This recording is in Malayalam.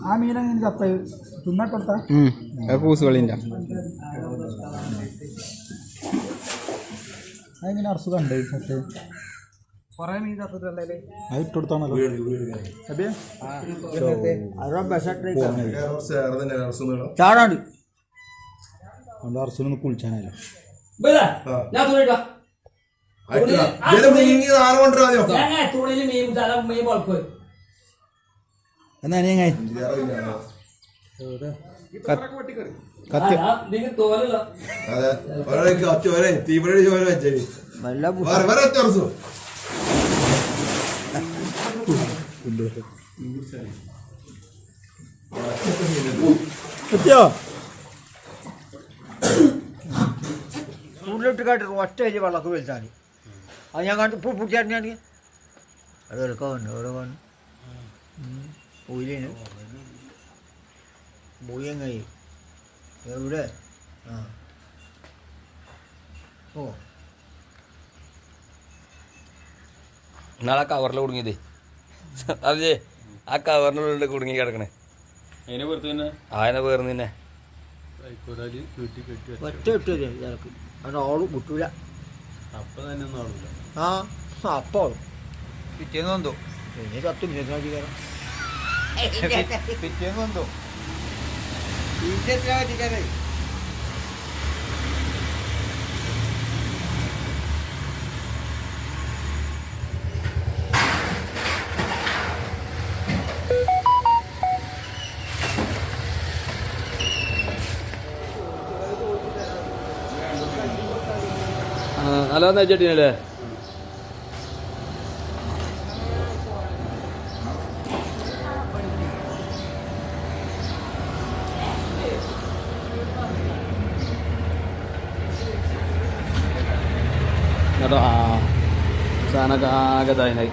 ആ മീനങ്ങനെ ചത്ത തിന്നട്ടെടുത്താ കൂസുകളിൻ്റെ അതെങ്ങനെ അസുഖം ഉണ്ട് ചത്ത് കുറേ മീൻ ചത്തിട്ടല്ലേ അത് ഇട്ടെടുത്താണല്ലോ ചാടാണ്ട് അവൻ്റെ അർസുനൊന്ന് കുളിച്ചാനല്ലോ എന്നാ അനിയങ്ങായി ഉള്ളിട്ട് കാട്ടി ഒറ്റ വലിയ വെള്ളമൊക്കെ വലിച്ചാൽ അത് ഞാൻ കണ്ടു പൂട്ടിയാണെങ്കിൽ അത് എടുക്കാറുണ്ട് ഓരോ കാണും പൂയിലാണ് പൂയങ്ങായി എവിടെ ആ ഓ നാളെ കവറിൽ കുടുങ്ങിയത് അതെ ആ കവറിനുള്ളിൽ കുടുങ്ങി കിടക്കണേ അതിനെ പേർന്ന് തന്നെ ഒറ്റ ഇട്ടത് ഇയാൾക്ക് അത് ആളും കിട്ടൂല അപ്പം തന്നെ ഒന്നും ആളില്ല ആ അപ്പം ആളും പിറ്റേന്ന് വന്നോ പിന്നെ 10 മിനിറ്റ് കയറാം പിറ്റേന്ന് വന്നോ ഹലോ എന്നാ ചേട്ടനല്ലേ കേട്ടോ ആ സാധനമൊക്കെ ആകെ തായി